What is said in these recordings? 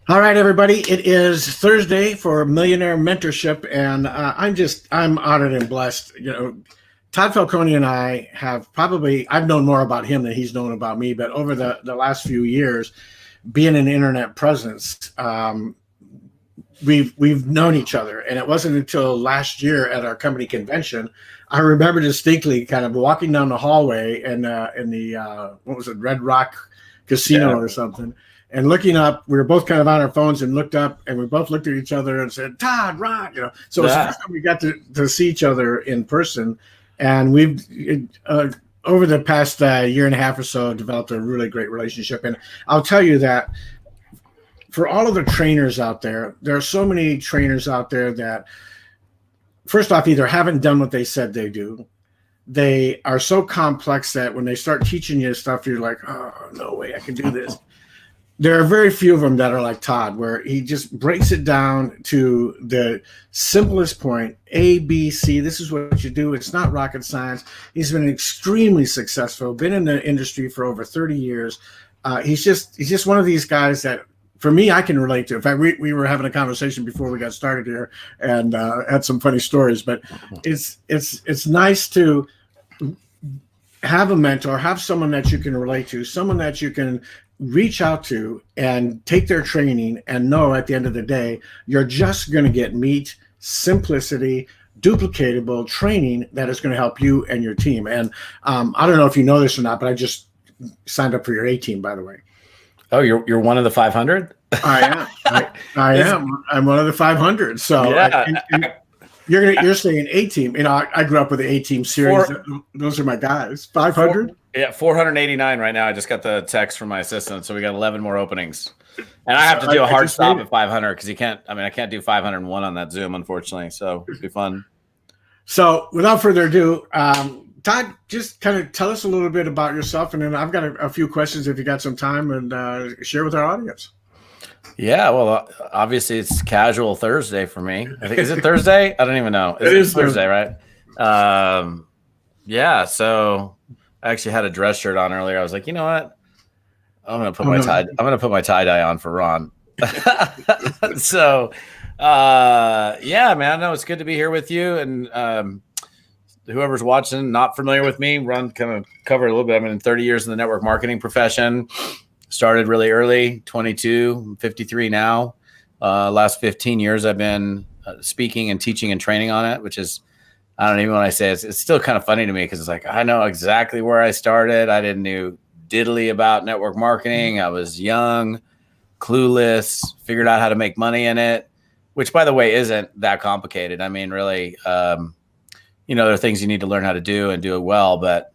All right, everybody. It is Thursday for Millionaire Mentorship, and I'm honored and blessed. Todd Falcone and I I've known more about him than he's known about me, but over the last few years, being an internet presence, we've known each other, and it wasn't until last year at our company convention. I remember distinctly kind of walking down the hallway in the what was it, Red Rock Casino Yeah. or something, and looking up. We were both kind of on our phones and looked up, and we both looked at each other and said, "Todd, Ron," So it's the Yeah. first time we got to see each other in person, and we've over the past year and a half or so developed a really great relationship. And I'll tell you that for all of the trainers out there are so many trainers out there that, first off, either haven't done what they said they do. They are so complex that when they start teaching you stuff, you're like, oh, no way I can do this. There are very few of them that are like Todd, where he just breaks it down to the simplest point: A, B, C. This is what you do. It's not rocket science. He's been extremely successful, been in the industry for over 30 years. He's just one of these guys that, for me, I can relate to. In fact, we were having a conversation before we got started here, and had some funny stories. But it's nice to have a mentor, have someone that you can relate to, someone that you can reach out to and take their training, and know at the end of the day, you're just going to get meat, simplicity, duplicatable training that is going to help you and your team. And I don't know if you know this or not, but I just signed up for your A team, by the way. Oh, you're one of the 500? I am. I am. I'm one of the 500. So Yeah. you're saying A team. I grew up with the A team series. Those are my guys. 500. Yeah, 489 right now. I just got the text from my assistant, so we got 11 more openings. And I have to do a hard stop at 500 because I can't do 501 on that Zoom, unfortunately. So it'll be fun. So without further ado, Todd, just kind of tell us a little bit about yourself, and then I've got a few questions if you got some time, and share with our audience. Yeah, well, obviously it's casual Thursday for me. I think, is it Thursday? I don't even know. It is Thursday, right? Yeah. So I actually had a dress shirt on earlier. I was like, you know what? I'm gonna put my tie dye on for Ron. So, yeah, man. No, it's good to be here with you, and whoever's watching, not familiar with me, Ron kind of covered a little bit. I've been 30 years in the network marketing profession. Started really early, 22, I'm 53 now. Last 15 years, I've been speaking and teaching and training on it, which is, I don't even when I say it's still kind of funny to me because it's like, I know exactly where I started. I didn't know diddly about network marketing. I was young, clueless, figured out how to make money in it, which, by the way, isn't that complicated. I mean, really, there are things you need to learn how to do and do it well, but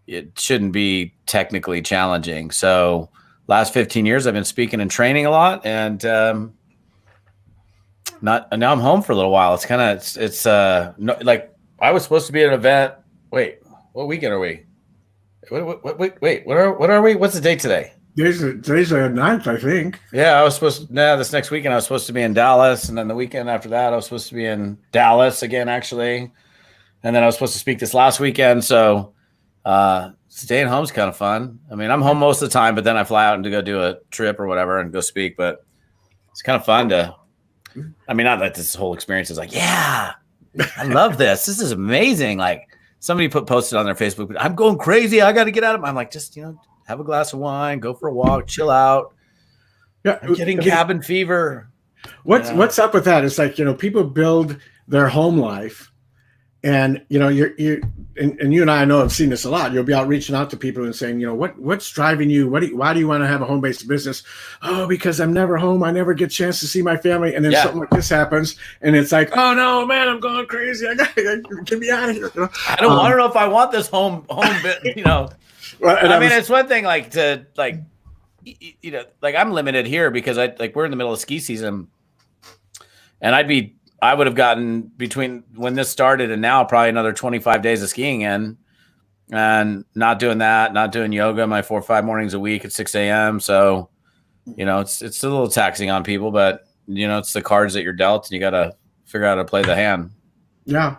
it shouldn't be technically challenging. So last 15 years, I've been speaking and training a lot, and now I'm home for a little while. It's kind of, like I was supposed to be at an event. Wait, what weekend are we? Wait, what are we? What's the date today? Today's the 9th, I think. Yeah, this next weekend I was supposed to be in Dallas, and then the weekend after that I was supposed to be in Dallas again, actually. And then I was supposed to speak this last weekend. So staying home is kind of fun. I mean, I'm home most of the time, but then I fly out and to go do a trip or whatever and go speak. But it's kind of fun not that this whole experience is like, yeah, I love this. This is amazing. Like somebody posted on their Facebook, I'm going crazy. I got to get out of. I'm like, just, have a glass of wine, go for a walk, chill out. Yeah, I'm getting cabin fever. What's up with that? It's like, people build their home life. And you and I know I've seen this a lot. You'll be out reaching out to people and saying, what's driving you? Why do you want to have a home-based business? Oh, because I'm never home. I never get a chance to see my family. And then something like this happens, and it's like, oh no, man, I'm going crazy. I get me out of here. I don't know if I want this home bit. Well, it's one thing like I'm limited here because we're in the middle of ski season, and I would have gotten between when this started and now probably another 25 days of skiing in, and not doing that, not doing yoga my 4 or 5 mornings a week at 6 a.m. So, it's a little taxing on people, but it's the cards that you're dealt, and you got to figure out how to play the hand. Yeah.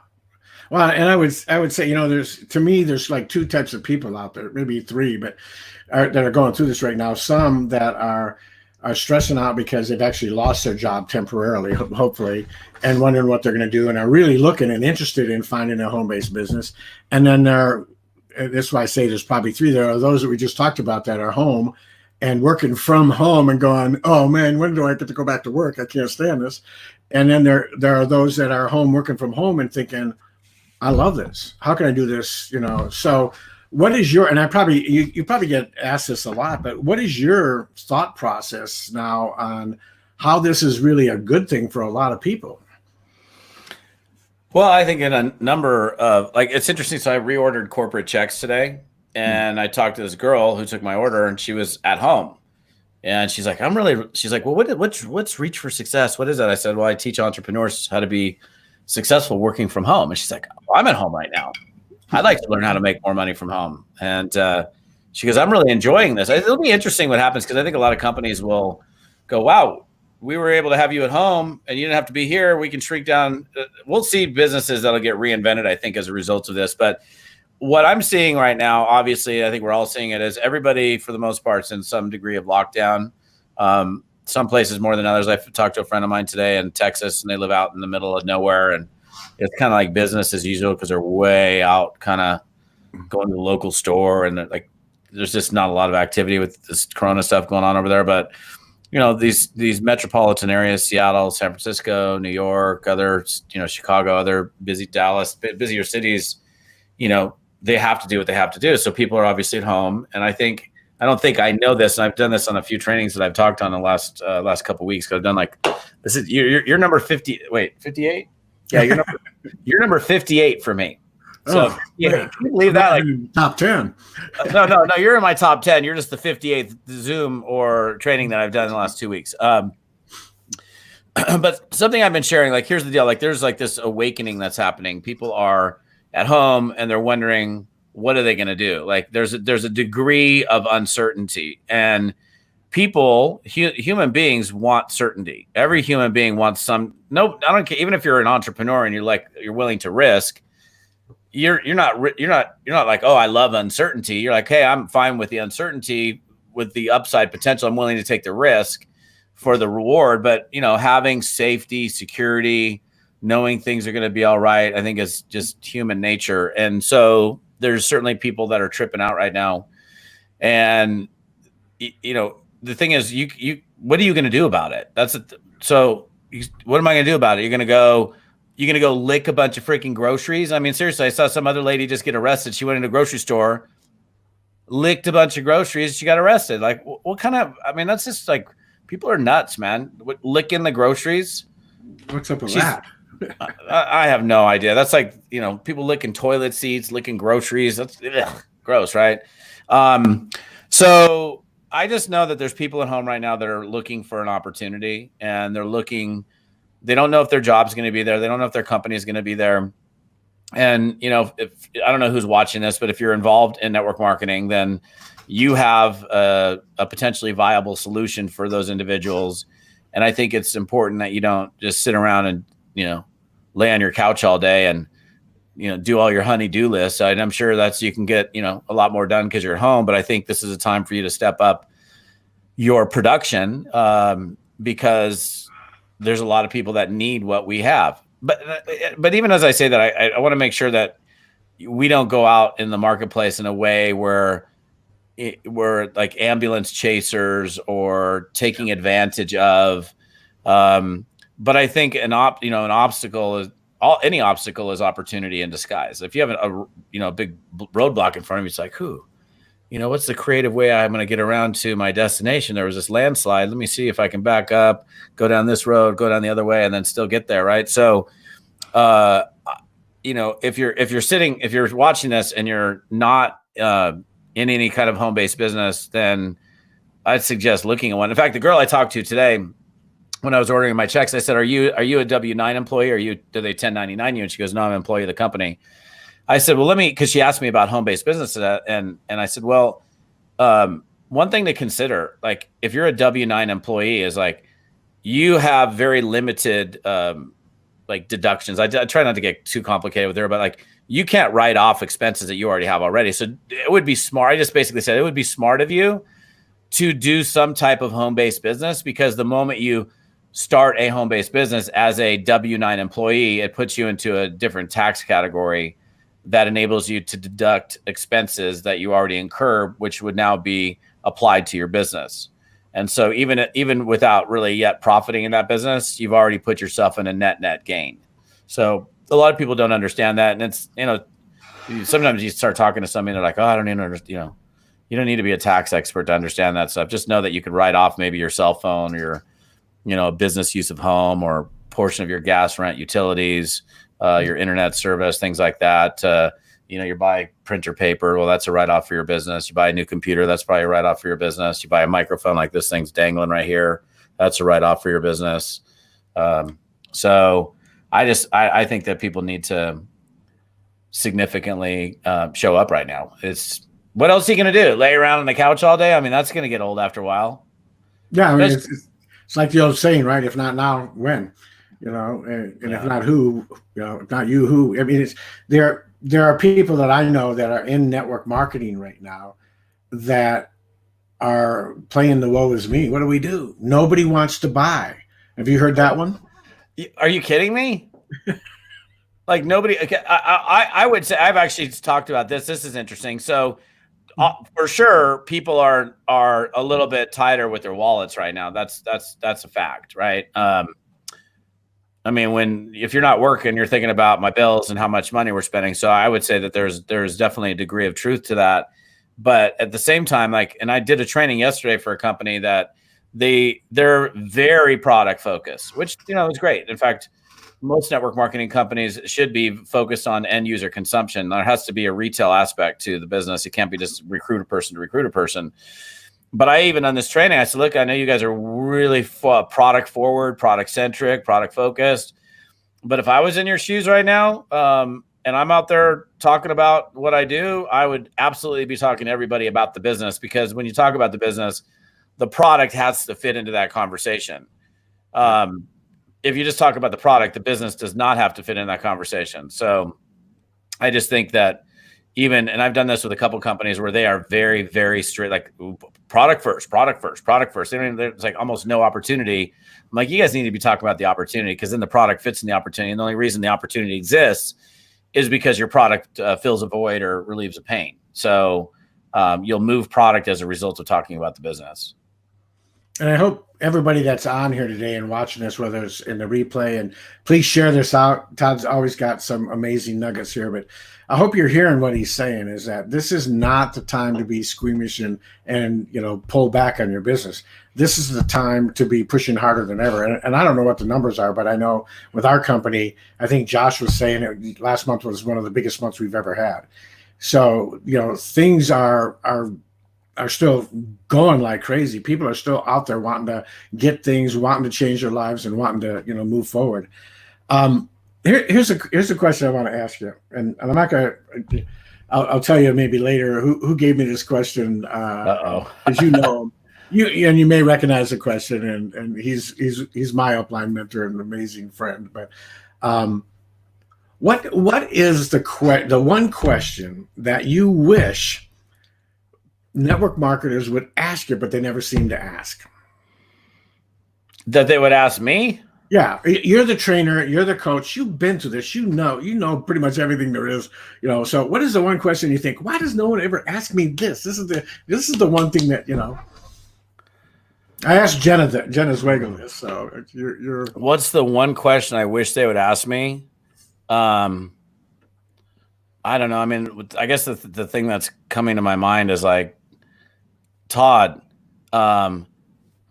Well, and I would say, there's like 2 types of people out there, maybe 3, but that are going through this right now. Some that are are stressing out because they've actually lost their job temporarily, hopefully, and wondering what they're going to do, and are really looking and interested in finding a home-based business. And then that's why I say there's probably three. There are those that we just talked about that are home and working from home and going, oh man, when do I get to go back to work? I can't stand this. And then there are those that are home working from home and thinking, I love this. How can I do this? So what is your, and you probably get asked this a lot, but what is your thought process now on how this is really a good thing for a lot of people? Well, I think in a number of, it's interesting. So I reordered corporate checks today, and I talked to this girl who took my order, and she was at home, and she's like, well, what's Reach for Success? What is that? I said, well, I teach entrepreneurs how to be successful working from home. And she's like, well, I'm at home right now. I'd like to learn how to make more money from home. And she goes, I'm really enjoying this. It'll be interesting what happens, because I think a lot of companies will go, wow, we were able to have you at home and you didn't have to be here. We can shrink down. We'll see businesses that'll get reinvented, I think, as a result of this. But what I'm seeing right now, obviously, I think we're all seeing it, is everybody, for the most part, is in some degree of lockdown. Some places more than others. I talked to a friend of mine today in Texas, and they live out in the middle of nowhere. And it's kind of like business as usual, because they're way out, kind of going to the local store. And there's just not a lot of activity with this Corona stuff going on over there. But these metropolitan areas, Seattle, San Francisco, New York, other, Chicago, other busy, Dallas, busier cities, they have to do what they have to do. So people are obviously at home. And I don't think I know this, and I've done this on a few trainings that I've talked on the last couple of weeks. Cause I've done this is you're number 50. Wait, 58? Yeah. You're number 58 for me. So yeah, can you believe that? Top 10. No, you're in my top 10. You're just the 58th Zoom or training that I've done in the last 2 weeks. But something I've been sharing, here's the deal. There's this awakening that's happening. People are at home and they're wondering, what are they going to do? There's a degree of uncertainty, and people, human beings, want certainty. Every human being wants I don't care. Even if you're an entrepreneur and you're willing to risk, you're not like, oh, I love uncertainty. You're like, hey, I'm fine with the uncertainty, with the upside potential. I'm willing to take the risk for the reward. But, having safety, security, knowing things are going to be all right, I think is just human nature. And so there's certainly people that are tripping out right now. And, the thing is, what are you going to do about it? So what am I going to do about it? You're going to go lick a bunch of freaking groceries. I mean, seriously, I saw some other lady just get arrested. She went into a grocery store, licked a bunch of groceries. She got arrested. What kind of, that's just people are nuts, man. Licking the groceries. What's up with that? I have no idea. That's people licking toilet seats, licking groceries. That's gross, right? So I just know that there's people at home right now that are looking for an opportunity, and they don't know if their job's going to be there. They don't know if their company is going to be there. And, if I don't know who's watching this, but if you're involved in network marketing, then you have a potentially viable solution for those individuals. And I think it's important that you don't just sit around and, lay on your couch all day and, do all your honey-do lists. I'm sure you can get, a lot more done because you're at home. But I think this is a time for you to step up your production because there's a lot of people that need what we have. But even as I say that, I want to make sure that we don't go out in the marketplace in a way where we're like ambulance chasers or taking advantage of. But I think an obstacle is any obstacle is opportunity in disguise. If you have a big roadblock in front of you, it's like, what's the creative way I'm going to get around to my destination? There was this landslide. Let me see if I can back up, go down this road, go down the other way, and then still get there. Right. So, if you're watching this and you're not in any kind of home-based business, then I'd suggest looking at one. In fact, the girl I talked to today, when I was ordering my checks, I said, are you a W-9 employee, or do they 1099 you? And she goes, no, I'm an employee of the company. I said, well, because she asked me about home-based business, and I said, well, one thing to consider, if you're a W-9 employee, is you have very limited deductions. I try not to get too complicated with her, but you can't write off expenses that you already have already. So it would be smart. I just basically said it would be smart of you to do some type of home-based business, because the moment you start a home-based business as a W-9 employee, it puts you into a different tax category that enables you to deduct expenses that you already incur, which would now be applied to your business. And so even without really yet profiting in that business, you've already put yourself in a net gain. So a lot of people don't understand that. And it's, sometimes you start talking to somebody, they're like, oh, I don't even understand, you don't need to be a tax expert to understand that stuff. Just know that you could write off maybe your cell phone or your, business use of home, or portion of your gas, rent, utilities, your internet service, things like that. You buy printer paper. Well, that's a write-off for your business. You buy a new computer. That's probably a write-off for your business. You buy a microphone like this thing's dangling right here. That's a write-off for your business. So I think that people need to significantly show up right now. What else are you going to do? Lay around on the couch all day? I mean, that's going to get old after a while. Yeah, I mean, it's like the old saying, right? If not now, when? And if not who, if not you, who? I mean, there are people that I know that are in network marketing right now that are playing the woe is me. What do we do? Nobody wants to buy. Have you heard that one? Are you kidding me? Like nobody. Okay, I would say I've actually talked about this. This is interesting. So for sure, people are a little bit tighter with their wallets right now. That's a fact, right? I mean, if you're not working, you're thinking about my bills and how much money we're spending. So I would say that there's definitely a degree of truth to that. But at the same time, and I did a training yesterday for a company that they're very product focused, which, is great. In fact, most network marketing companies should be focused on end user consumption. There has to be a retail aspect to the business. It can't be just recruit a person to recruit a person. But I even on this training, I said, look, I know you guys are really product forward, product centric, product focused. But if I was in your shoes right now, and I'm out there talking about what I do, I would absolutely be talking to everybody about the business, because when you talk about the business, the product has to fit into that conversation. If you just talk about the product, the business does not have to fit in that conversation. So I just think that and I've done this with a couple companies where they are very, very strict, like product first. There's like almost no opportunity. I'm like, you guys need to be talking about the opportunity, because then the product fits in the opportunity. And the only reason the opportunity exists is because your product fills a void or relieves a pain. So you'll move product as a result of talking about the business. And I hope everybody that's on here today and watching this, whether it's in the replay, and please share this out. Todd's always got some amazing nuggets here, but I hope you're hearing what he's saying, is that this is not the time to be squeamish and pull back on your business. This is the time to be pushing harder than ever. And I don't know what the numbers are, but I know with our company, I think Josh was saying it, last month was one of the biggest months we've ever had. So, things are still going like crazy. People are still out there wanting to get things, wanting to change their lives, and wanting to, move forward. Here's a question I want to ask you, and I'm not gonna. I'll tell you maybe later who gave me this question. As you know, you may recognize the question, and he's my upline mentor and an amazing friend. But what is the one question that you wish network marketers would ask you, but they never seem to ask? That they would ask me? Yeah, you're the trainer, you're the coach, you've been through this, you know pretty much everything there is, So what is the one question you think, why does no one ever ask me this? This is the one thing that, I asked Jenna Zwagel this, so you're. What's the one question I wish they would ask me? I don't know. I mean, I guess the thing that's coming to my mind is like, Todd,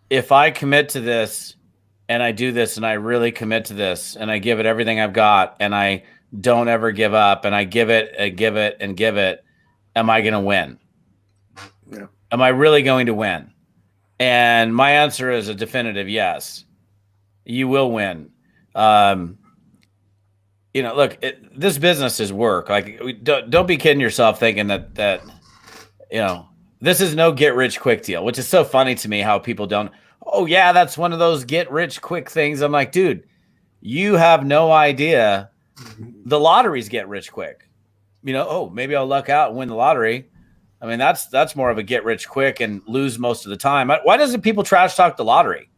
if I commit to this and I do this and I really commit to this and I give it everything I've got and I don't ever give up and I give it and give it and give it, am I going to win? Yeah. Am I really going to win? And my answer is a definitive yes. You will win. Look, this business is work. Like, don't be kidding yourself thinking that this is no get rich quick deal, which is so funny to me how people don't. Oh yeah, that's one of those get rich quick things. I'm like, dude, you have no idea. The lotteries get rich quick. Maybe I'll luck out and win the lottery. I mean, that's more of a get rich quick and lose most of the time. Why doesn't people trash talk the lottery?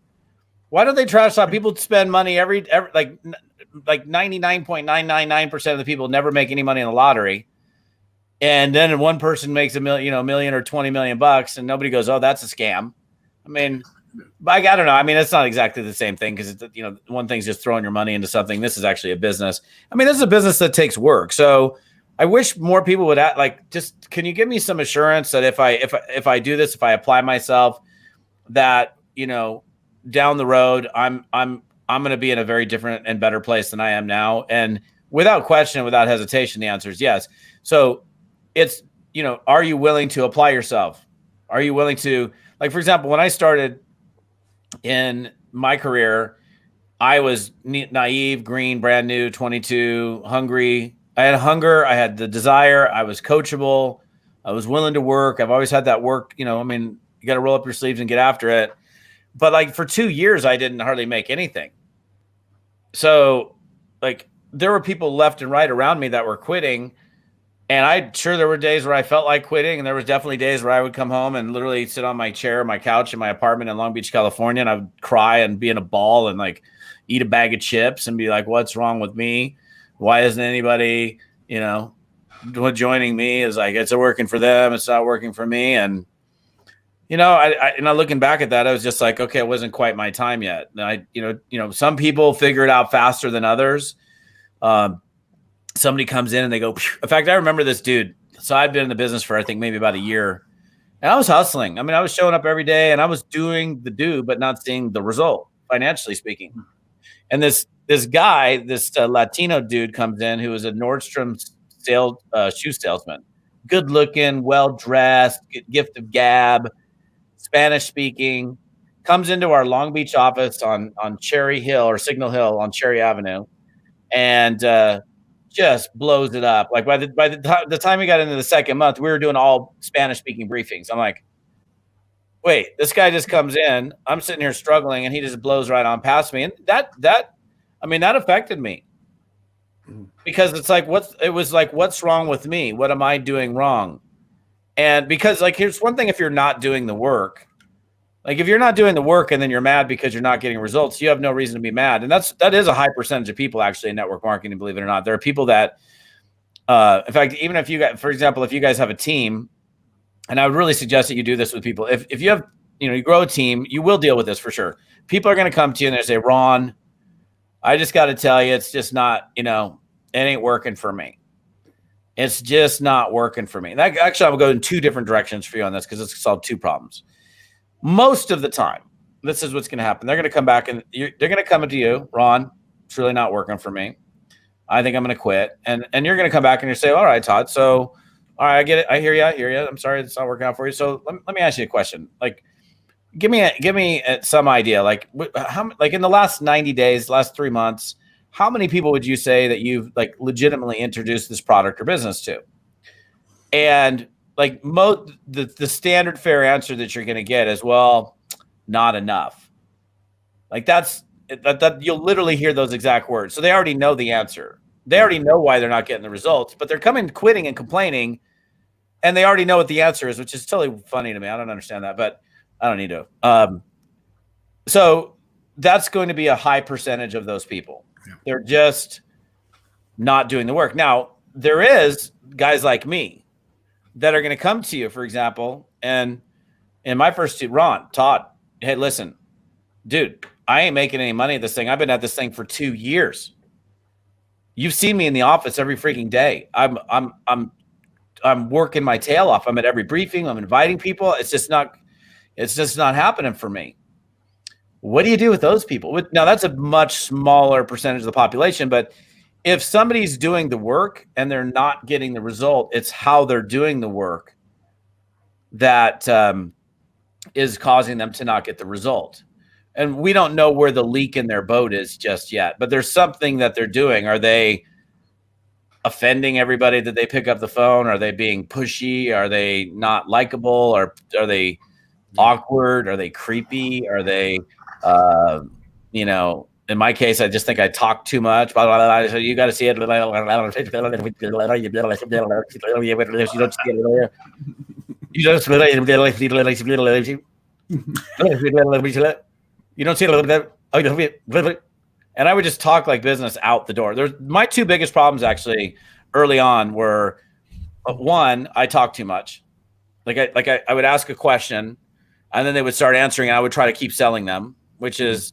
Why don't they trash talk? People spend money every like 99.999% of the people never make any money in the lottery. And then one person makes a million or 20 million bucks, and nobody goes, "Oh, that's a scam." I mean, I don't know. I mean, it's not exactly the same thing because one thing's just throwing your money into something. This is actually a business. I mean, this is a business that takes work. So I wish more people would just can you give me some assurance that if I do this, if I apply myself, that down the road, I'm going to be in a very different and better place than I am now. And without question, without hesitation, the answer is yes. So it's, are you willing to apply yourself? Are you willing to, like, for example, when I started in my career, I was naive, green, brand new, 22, hungry. I had hunger. I had the desire. I was coachable. I was willing to work. I've always had that work. I mean, you got to roll up your sleeves and get after it. But like for 2 years, I didn't hardly make anything. So like there were people left and right around me that were quitting. And there were days where I felt like quitting. And there was definitely days where I would come home and literally sit on my couch in my apartment in Long Beach, California. And I would cry and be in a ball and like eat a bag of chips and be like, what's wrong with me? Why isn't anybody, joining me? Is like, it's working for them. It's not working for me. And, I looking back at that, I was just like, okay, it wasn't quite my time yet. And some people figure it out faster than others. Somebody comes in and they go, phew. In fact, I remember this dude. So I'd been in the business for, I think maybe about a year, and I was hustling. I mean, I was showing up every day and I was doing the but not seeing the result, financially speaking. And this guy, this Latino dude comes in who was a Nordstrom shoe salesman, good looking, well-dressed, gift of gab, Spanish speaking, comes into our Long Beach office on Cherry Hill or Signal Hill on Cherry Avenue, and just blows it up. Like by the time we got into the second month, we were doing all Spanish speaking briefings. I'm like, wait, this guy just comes in. I'm sitting here struggling, and he just blows right on past me. And that affected me because it's like, what's wrong with me? What am I doing wrong? And because like, here's one thing: if you're not doing the work, like if you're not doing the work and then you're mad because you're not getting results, you have no reason to be mad. And that is a high percentage of people actually in network marketing, believe it or not. There are people that, in fact, even if you got, for example, if you guys have a team, and I would really suggest that you do this with people. If you have, you grow a team, you will deal with this for sure. People are going to come to you and they say, Ron, I just got to tell you, it's just not, it ain't working for me. It's just not working for me. And actually, I will go in two different directions for you on this because it's solved two problems. Most of the time, this is what's going to happen. They're going to come back and they're going to come to you, Ron, it's really not working for me. I think I'm going to quit. And you're going to come back and you say, all right, Todd. So, all right, I get it. I hear you. I'm sorry it's not working out for you. So let me ask you a question. Like, give me some idea. Like how, like in the last 90 days, last 3 months, how many people would you say that you've like legitimately introduced this product or business to? And like the standard fair answer that you're going to get is, well, not enough. Like that you'll literally hear those exact words. So they already know the answer. They already know why they're not getting the results, but they're coming, quitting and complaining. And they already know what the answer is, which is totally funny to me. I don't understand that, but I don't need to. So that's going to be a high percentage of those people. Yeah. They're just not doing the work. Now, there is guys like me that are going to come to you, for example, and in my first two, Ron, Todd, hey, listen, dude, I ain't making any money at this thing. I've been at this thing for 2 years. You've seen me in the office every freaking day. I'm working my tail off. I'm at every briefing. I'm inviting people. It's just not happening for me. What do you do with those people? Now, that's a much smaller percentage of the population, but if somebody's doing the work and they're not getting the result, it's how they're doing the work that is causing them to not get the result. And we don't know where the leak in their boat is just yet, but there's something that they're doing. Are they offending everybody that they pick up the phone? Are they being pushy? Are they not likable? Or are they awkward? Are they creepy? Are they, in my case, I just think I talk too much. Blah, blah, blah. So you got to see it. You don't see it. You don't see and I would just talk like business out the door. My two biggest problems actually early on were one, I talk too much. I would ask a question and then they would start answering and I would try to keep selling them, which is,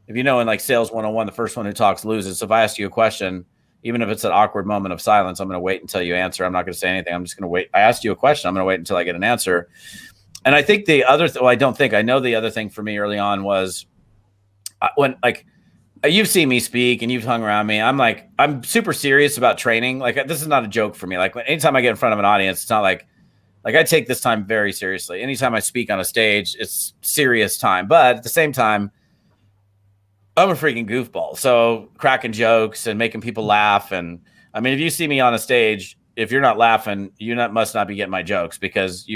if you know, in like sales 101, the first one who talks loses. So if I ask you a question, even if it's an awkward moment of silence, I'm going to wait until you answer. I'm not going to say anything. I'm just going to wait. I asked you a question. I'm going to wait until I get an answer. And I think the other, I know the other thing for me early on was when like, you've seen me speak and you've hung around me. I'm super serious about training. Like this is not a joke for me. Like anytime I get in front of an audience, it's not like I take this time very seriously. Anytime I speak on a stage, it's serious time. But at the same time, I'm a freaking goofball. So cracking jokes and making people laugh. And I mean, if you see me on a stage, if you're not laughing, must not be getting my jokes because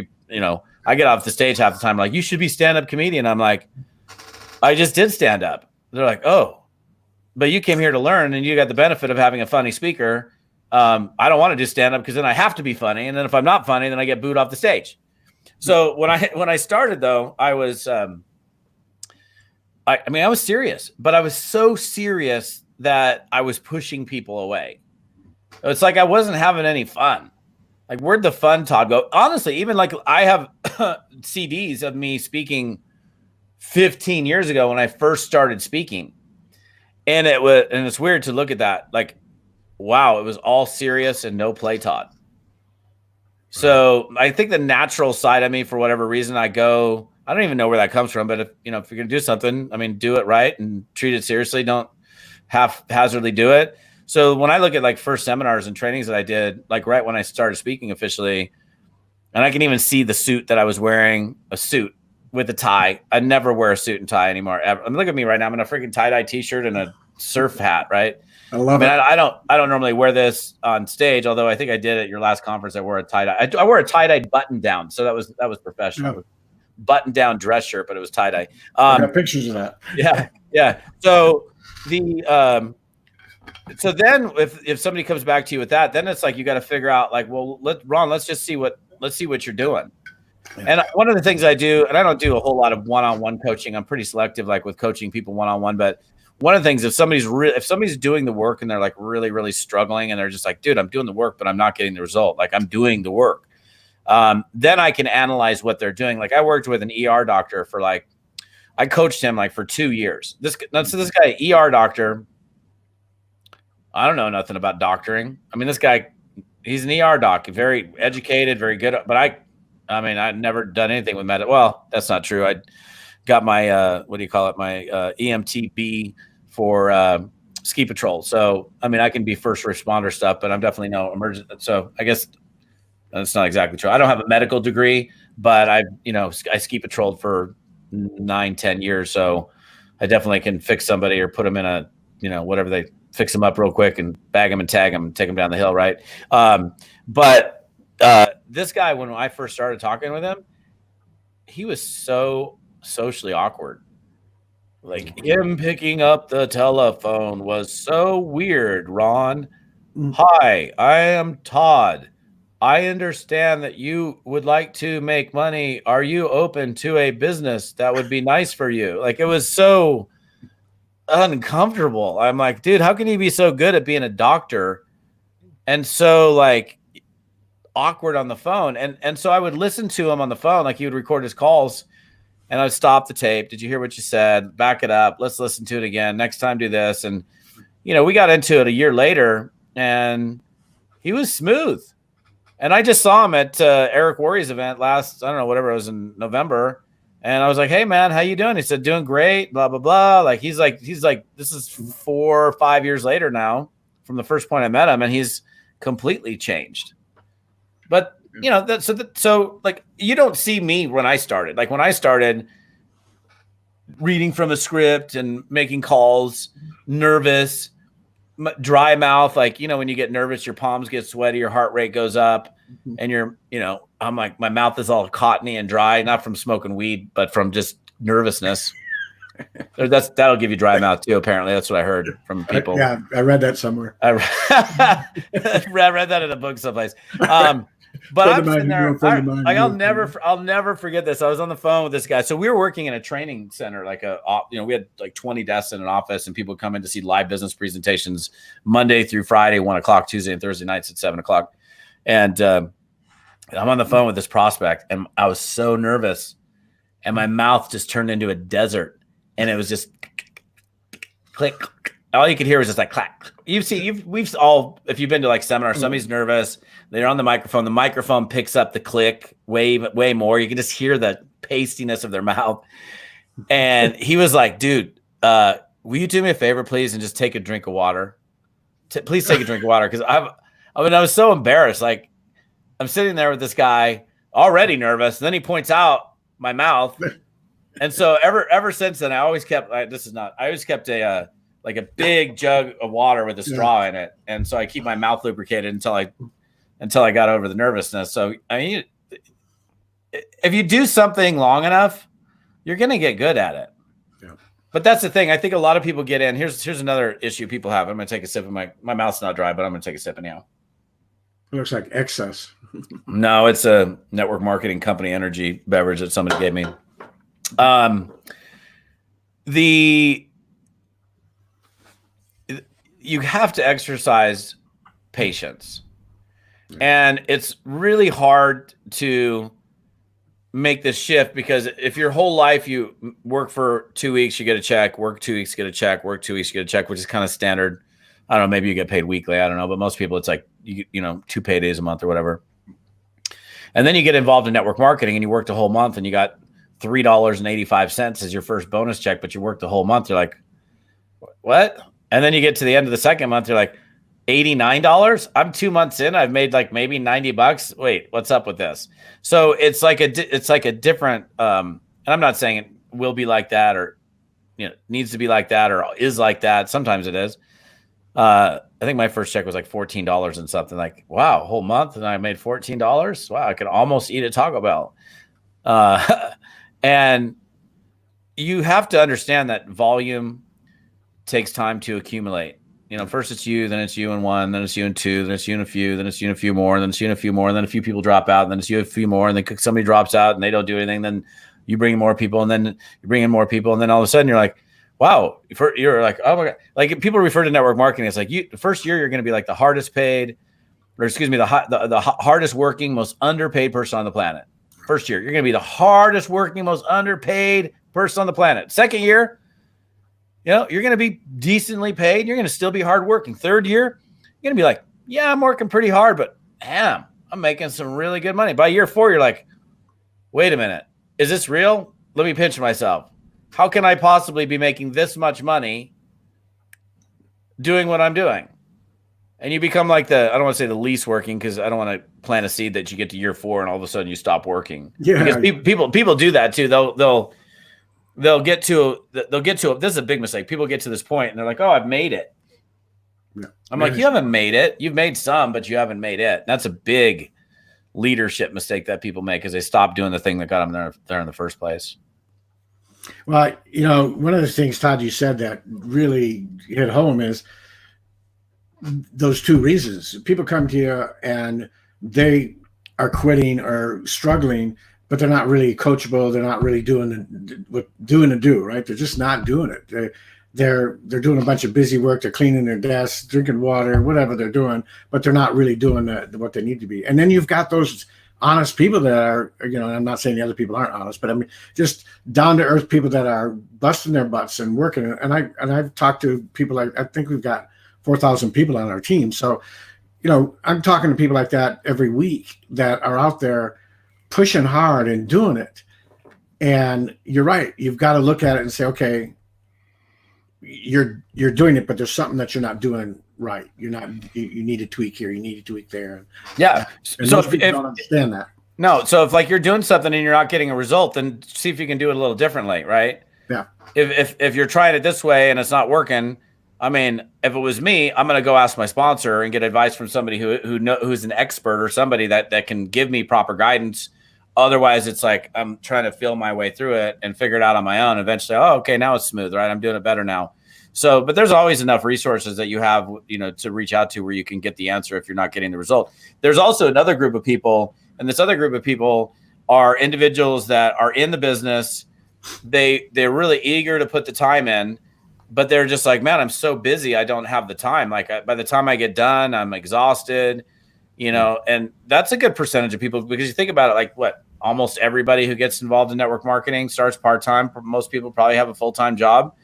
I get off the stage half the time like, you should be stand-up comedian. I'm like, I just did stand up. They're like, oh, but you came here to learn and you got the benefit of having a funny speaker. I don't want to do stand-up because then I have to be funny. And then if I'm not funny, then I get booed off the stage. So when I started though, I was, I was serious, but I was so serious that I was pushing people away. It's like I wasn't having any fun. Like, where'd the fun, Todd, go? Honestly, even like I have CDs of me speaking 15 years ago when I first started speaking. And it's weird to look at that. Like, wow, it was all serious and no play, Todd. So I think the natural side of me, for whatever reason, I don't even know where that comes from. But if you're going to do something, I mean, do it right and treat it seriously. Don't haphazardly do it. So when I look at like first seminars and trainings that I did, like right when I started speaking officially, and I can even see the suit that I was wearing, a suit with a tie. I never wear a suit and tie anymore. Ever. I mean, look at me right now. I'm in a freaking tie-dye t-shirt and a surf hat, right? I love it. I don't normally wear this on stage, although I think I did at your last conference. I wore a tie-dye. I wore a tie-dye button down. So that was professional. Yeah. Button down dress shirt, but it was tie-dye. I got pictures of that. Yeah. So so then if somebody comes back to you with that, then it's like you got to figure out like, well, Ron, let's see what you're doing. Yeah. And one of the things I do, and I don't do a whole lot of one-on-one coaching. I'm pretty selective, like with coaching people one-on-one. But one of the things, if somebody's doing the work and they're like really, really struggling, and they're just like, dude, I'm doing the work, but I'm not getting the result. Like I'm doing the work. Then I can analyze what they're doing. Like I worked with an ER doctor I coached him like for 2 years. This guy, ER doctor, I don't know nothing about doctoring. I mean, this guy, he's an ER doc, very educated, very good. But I'd never done anything with med. Well, that's not true. I got my, my EMTB for ski patrol. So, I mean, I can be first responder stuff, but I'm definitely no emergency. So I guess that's not exactly true. I don't have a medical degree, but I ski patrolled for 9-10 years. So I definitely can fix somebody or put them in a, whatever, they fix them up real quick and bag them and tag them and take them down the hill. Right. But this guy, when I first started talking with him, he was so socially awkward. Like him picking up the telephone was so weird. Ron, hi, I am Todd. I understand that you would like to make money. Are you open to a business that would be nice for you? Like it was so uncomfortable. I'm like, dude, how can you be so good at being a doctor and so like awkward on the phone? And so I would listen to him on the phone, like he would record his calls, and I'd stop the tape. Did you hear what you said? Back it up. Let's listen to it again. Next time, do this. And we got into it a year later, and he was smooth. And I just saw him at Eric Worre's event last, I don't know, whatever it was in November. And I was like, hey man, how you doing? He said, doing great, blah, blah, blah. Like, he's like, this is 4 or 5 years later now from the first point I met him, and he's completely changed. But so like, you don't see me when I started. Like when I started reading from a script and making calls, nervous, dry mouth. Like, when you get nervous, your palms get sweaty, your heart rate goes up, and I'm like, my mouth is all cottony and dry, not from smoking weed, but from just nervousness. That'll give you dry mouth too. Apparently, that's what I heard from people. Yeah, I read that somewhere. I read that in a book someplace. But I'm sitting there. I'll never forget this. I was on the phone with this guy. So we were working in a training center, we had like 20 desks in an office, and people come in to see live business presentations Monday through Friday, 1 o'clock, Tuesday and Thursday nights at 7 o'clock. And I'm on the phone with this prospect, and I was so nervous, and my mouth just turned into a desert, and it was just click. All you could hear was just like clack. We've all, if you've been to like seminar, somebody's nervous, they're on the microphone picks up the click way more. You can just hear the pastiness of their mouth. And he was like, dude, will you do me a favor, please, and just take a drink of water? Please take a drink of water. Because I was so embarrassed. Like, I'm sitting there with this guy already nervous. And then he points out my mouth. And so ever since then, I always kept a big jug of water with a straw in it. And so I keep my mouth lubricated until I got over the nervousness. So, I mean, if you do something long enough, you're going to get good at it. Yeah. But that's the thing. I think a lot of people get in. Here's another issue people have. I'm going to take a sip of my mouth's not dry, but I'm going to take a sip anyhow. It looks like excess. No, it's a network marketing company energy beverage that somebody gave me. You have to exercise patience. And it's really hard to make this shift, because if your whole life you work for 2 weeks, you get a check, work 2 weeks, get a check, work 2 weeks, get a check, which is kind of standard. I don't know, maybe you get paid weekly, I don't know, but most people it's like, you 2 paydays a month or whatever. And then you get involved in network marketing and you worked a whole month and you got $3.85 as your first bonus check, but you worked the whole month. You're like, what? And then you get to the end of the second month, you're like, $89. I'm 2 months in. I've made like maybe $90. Wait, what's up with this? So it's like a different, and I'm not saying it will be like that or, needs to be like that or is like that. Sometimes it is. I think my first check was like $14 and something. Like, wow, whole month. And I made $14. Wow. I could almost eat at Taco Bell. And you have to understand that volume takes time to accumulate. First it's you, then it's you and one, then it's you and two, then it's you and a few, then it's you and a few more, then it's you and a few more, and then a few people drop out, and then it's you and a few more, and then somebody drops out and they don't do anything, then you bring in more people, and then you bring in more people, and then all of a sudden you're like, wow, you're like, oh my God. Like people refer to network marketing, it's like the first year you're going to be like the hardest paid, or excuse me, the hardest working, most underpaid person on the planet. First year, you're going to be the hardest working, most underpaid person on the planet. Second year, you're going to be decently paid. You're going to still be hardworking. Third year, you're going to be like, yeah, I'm working pretty hard, but damn, I'm making some really good money. By year 4, you're like, wait a minute. Is this real? Let me pinch myself. How can I possibly be making this much money doing what I'm doing? And you become like I don't want to say the least working, because I don't want to plant a seed that you get to year 4 and all of a sudden you stop working. Yeah. Because people do that too. They'll get to this is a big mistake. People get to this point and they're like, oh, I've made it. Yeah. I'm like, you haven't made it. You've made some, but you haven't made it. That's a big leadership mistake that people make, because they stop doing the thing that got them there in the first place. Well, one of the things, Todd, you said that really hit home is those 2 reasons. People come to you and they are quitting or struggling, but they're not really coachable. They're not really doing the do, right? They're just not doing it. They're doing a bunch of busy work. They're cleaning their desks, drinking water, whatever they're doing, but they're not really doing what they need to be. And then you've got those honest people that are, I'm not saying the other people aren't honest, but I mean, just down to earth people that are busting their butts and working. And I've talked to people I think we've got 4,000 people on our team. So, I'm talking to people like that every week that are out there pushing hard and doing it. And you're right. You've got to look at it and say, okay, you're doing it, but there's something that you're not doing right. You need to tweak here. You need to tweak there. Yeah. And so people don't understand that. No. So if you're doing something and you're not getting a result, then see if you can do it a little differently. Right. Yeah. If you're trying it this way and it's not working, I mean, if it was me, I'm going to go ask my sponsor and get advice from somebody who's an expert, or somebody that can give me proper guidance Otherwise, it's like I'm trying to feel my way through it and figure it out on my own. Eventually, okay, now it's smooth, right? I'm doing it better now. So, but there's always enough resources that you have, to reach out to where you can get the answer if you're not getting the result. There's also another group of people, and this other group of people are individuals that are in the business. They're really eager to put the time in, but they're just like, man, I'm so busy, I don't have the time. Like by the time I get done, I'm exhausted, and that's a good percentage of people, because you think about it, like almost everybody who gets involved in network marketing starts part-time. Most people probably have a full-time job.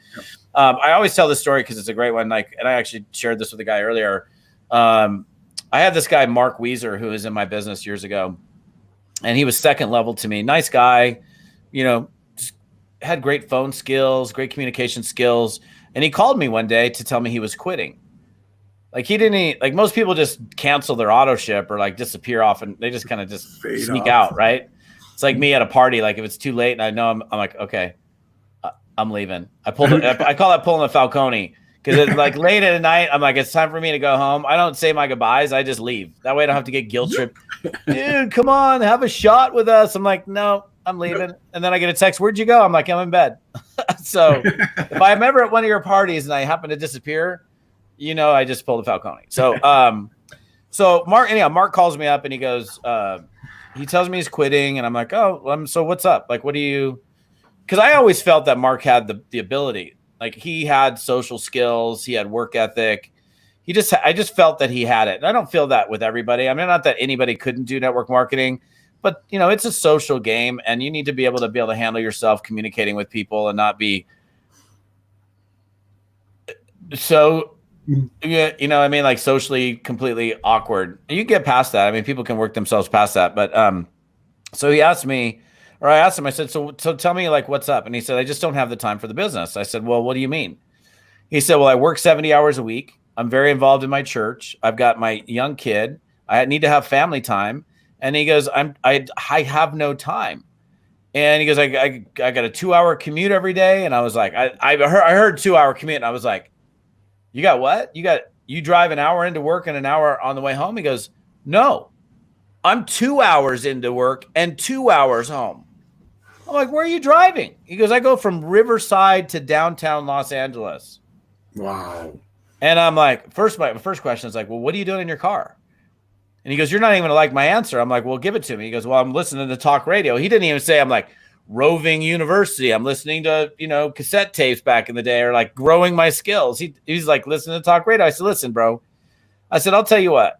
I always tell this story because it's a great one. And I actually shared this with a guy earlier. I had this guy, Mark Weiser, who was in my business years ago, and he was second level to me. Nice guy, had great phone skills, great communication skills. And he called me one day to tell me he was quitting. Like he didn't, like most people just cancel their auto ship or like disappear off, and they just kind of just sneak out, right? It's like me at a party. Like if it's too late and I know I'm like, okay, I'm leaving. I call that pulling a Falcone, because it's like late at night. I'm like, it's time for me to go home. I don't say my goodbyes. I just leave. That way I don't have to get guilt tripped. Dude, come on, have a shot with us. I'm like, no, I'm leaving. And then I get a text, where'd you go? I'm like, I'm in bed. So if I'm ever at one of your parties and I happen to disappear, I just pulled a Falcone. So, Mark calls me up and he goes, he tells me he's quitting, and I'm like, so what's up? Like, what do you? Because I always felt that Mark had the ability. Like he had social skills, he had work ethic. I just felt that he had it. And I don't feel that with everybody. I mean, not that anybody couldn't do network marketing, but it's a social game, and you need to be able to handle yourself communicating with people and not be so, like socially completely awkward. You get past that. I mean, people can work themselves past that. But so he asked me, or I asked him, I said, so tell me, like, what's up? And he said, I just don't have the time for the business. I said, well, what do you mean? He said, well, I work 70 hours a week. I'm very involved in my church. I've got my young kid. I need to have family time. And he goes, I have no time. And he goes, I got a 2-hour commute every day. And I was like, I heard 2-hour commute. And I was like, you got what? You drive an hour into work and an hour on the way home? He goes, no, I'm 2 hours into work and 2 hours home. I'm like, where are you driving? He goes, I go from Riverside to downtown Los Angeles. Wow. And I'm like, my first question is like, well, what are you doing in your car? And he goes, you're not even going to like my answer. I'm like, well, give it to me. He goes, well, I'm listening to talk radio. He didn't even say, I'm like roving university. I'm listening to, cassette tapes back in the day, or like growing my skills. He's like, listening to talk radio. I said, listen, bro. I said, I'll tell you what.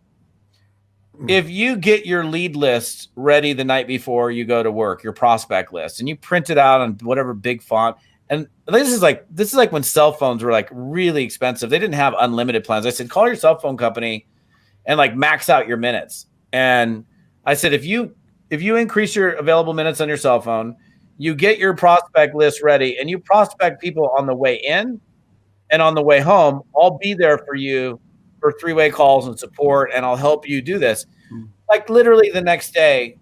If you get your lead list ready the night before you go to work, your prospect list, and you print it out on whatever big font, and this is like when cell phones were like really expensive. They didn't have unlimited plans. I said, call your cell phone company and like max out your minutes. And I said, if you increase your available minutes on your cell phone, you get your prospect list ready, and you prospect people on the way in and on the way home. I'll be there for you for 3-way calls and support, and I'll help you do this. Like literally the next day,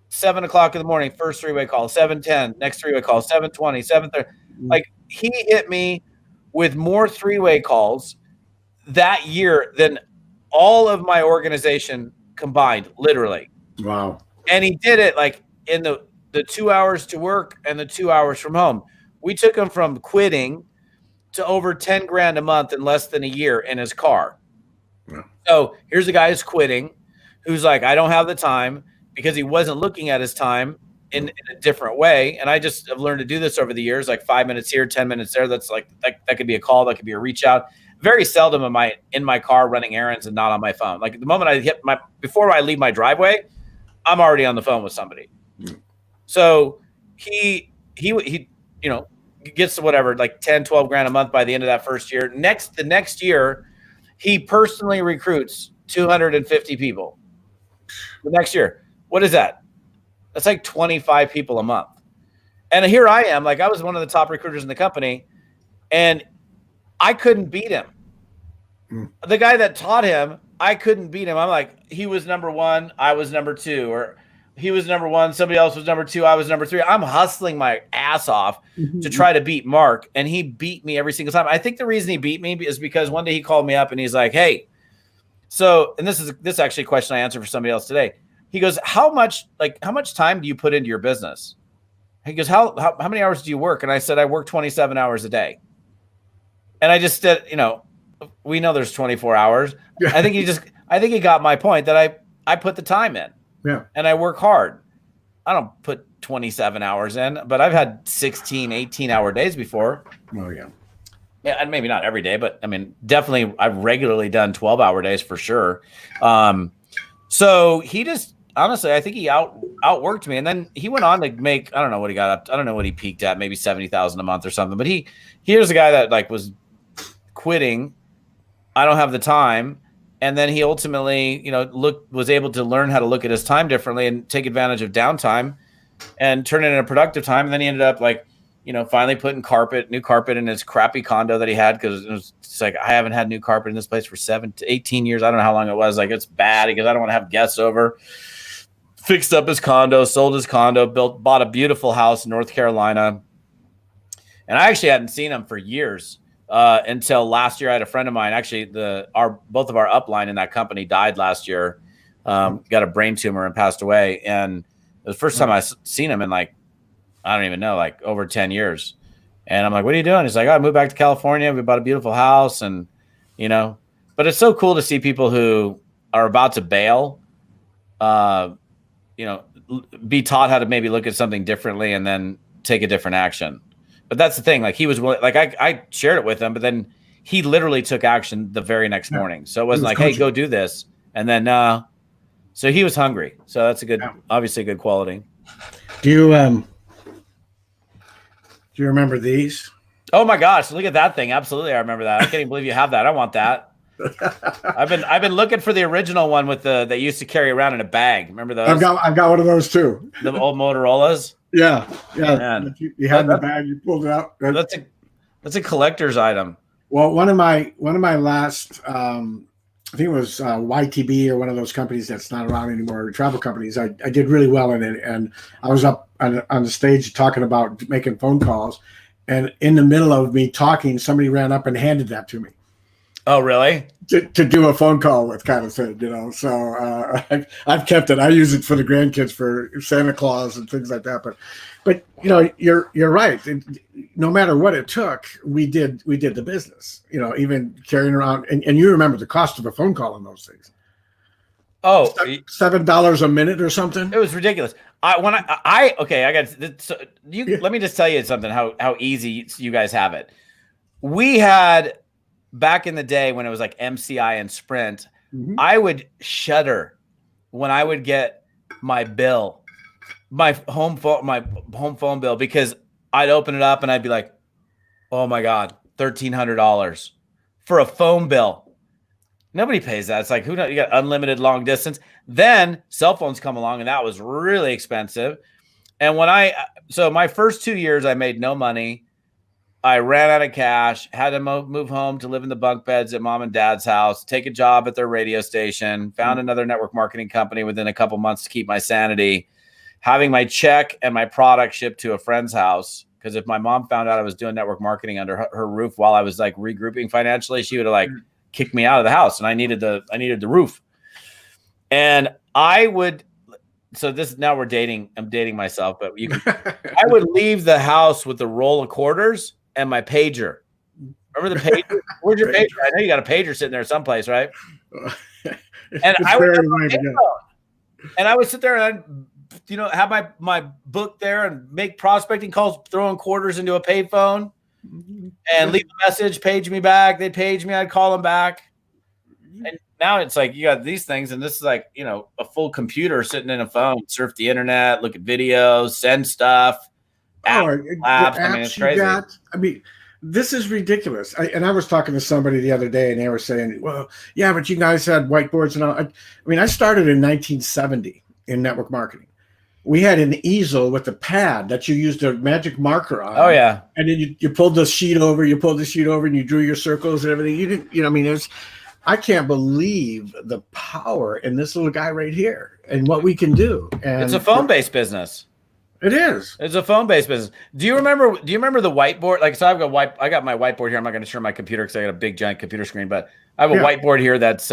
7 o'clock in the morning, first 3-way call, 7:10, next 3-way call, 7:20, 7:30. Like he hit me with more 3-way calls that year than all of my organization combined, literally. Wow. And he did it like in the 2 hours to work and the 2 hours from home. We took him from quitting to over 10 grand a month in less than a year in his car. Yeah. So here's a guy who's quitting, who's like, I don't have the time, because he wasn't looking at his time in a different way. And I just have learned to do this over the years, like 5 minutes here, 10 minutes there. That's like, that could be a call. That could be a reach out. Very seldom am I in my car running errands and not on my phone. Like the moment I before I leave my driveway, I'm already on the phone with somebody. So he gets to whatever, like 10, 12 grand a month by the end of that first year. The next year, he personally recruits 250 people. The next year. What is that? That's like 25 people a month. And here I am, like I was one of the top recruiters in the company, and I couldn't beat him. The guy that taught him, I couldn't beat him. I'm like, he was number one, I was number two, or he was number one, somebody else was number two, I was number three. I'm hustling my ass off to try to beat Mark, and he beat me every single time. I think the reason he beat me is because one day he called me up and he's like, hey, so, and this is actually a question I answered for somebody else today. he goes, how much time do you put into your business? He goes, how many hours do you work? And I said, I work 27 hours a day. And I just said, we know there's 24 hours. Yeah. I think he got my point that I put the time in. Yeah. And I work hard. I don't put 27 hours in, but I've had 16, 18-hour days before. Oh, yeah. Yeah, and maybe not every day, but I mean, definitely I've regularly done 12-hour days for sure. So he just, honestly, I think he outworked me. And then he went on to make, I don't know what he got up. I don't know what he peaked at, maybe 70,000 a month or something. But here's a guy that like was quitting. I don't have the time. And then he ultimately, was able to learn how to look at his time differently and take advantage of downtime and turn it into productive time. And then he ended up like, finally putting new carpet in his crappy condo that he had, because it's like, I haven't had new carpet in this place for 7 to 18 years. I don't know how long it was. Like, it's bad because I don't want to have guests over. Fixed up his condo, sold his condo, bought a beautiful house in North Carolina. And I actually hadn't seen him for years until last year. I had a friend of mine, actually, both of our upline in that company died last year, got a brain tumor and passed away. And it was the first time I seen him in like, I don't even know, like over 10 years. And I'm like, what are you doing? He's like, I moved back to California. We bought a beautiful house. And, but it's so cool to see people who are about to bail, be taught how to maybe look at something differently and then take a different action. But that's the thing. Like, he was willing, like I shared it with him, but then he literally took action the very next morning. So it wasn't like, hey, go do this. And then, so he was hungry. So that's obviously a good quality. Do you remember these? Oh my gosh, look at that thing. Absolutely. I remember that. I can't even believe you have that. I want that. I've been looking for the original one with that used to carry around in a bag. Remember those? I've got one of those too. The old Motorola's? Yeah. Man. You had the bag, you pulled it out. That's a collector's item. Well, one of my last I think it was YTB or one of those companies that's not around anymore, travel companies. I did really well in it, and I was up on the stage talking about making phone calls, and in the middle of me talking, somebody ran up and handed that to me. Oh, really? To do a phone call with, kind of thing, So I've kept it. I use it for the grandkids, for Santa Claus and things like that. But you're right. No matter what it took, we did the business. Even carrying around, and you remember the cost of a phone call on those things. Oh, $7 a minute or something. It was ridiculous. Let me just tell you something. How easy you guys have it. We had. Back in the day when it was like MCI and Sprint, I would shudder when I would get my bill, my home phone bill, because I'd open it up and I'd be like, oh my God, $1,300 for a phone bill. Nobody pays that. It's like, who knows? You got unlimited long distance. Then cell phones come along, and that was really expensive. And so my first 2 years, I made no money. I ran out of cash, had to move home to live in the bunk beds at mom and dad's house, take a job at their radio station, found another network marketing company within a couple months to keep my sanity, having my check and my product shipped to a friend's house. Because if my mom found out I was doing network marketing under her roof while I was like regrouping financially, she would have like kicked me out of the house, and I needed the roof. And so this, now I'm dating myself, but I would leave the house with a roll of quarters and my pager. Remember the pager? Where's your pager? I know you got a pager sitting there someplace, right? And I would sit there and have my book there and make prospecting calls, throwing quarters into a payphone, and leave a message, page me back. They'd page me, I'd call them back. And now it's like you got these things, and this is like, a full computer sitting in a phone, surf the internet, look at videos, send stuff. Apps. It's crazy. This is ridiculous. I was talking to somebody the other day, and they were saying, well, yeah, but you guys had whiteboards and all. I started in 1970 in network marketing. We had an easel with a pad that you used a magic marker on. Oh, yeah. And then you pulled the sheet over, and you drew your circles and everything. You didn't, I can't believe the power in this little guy right here and what we can do. And it's a phone-based business. It is. It's a phone-based business. Do you remember the whiteboard? Like, so I got my whiteboard here. I'm not going to share my computer because I got a big giant computer screen, but I have a whiteboard here that's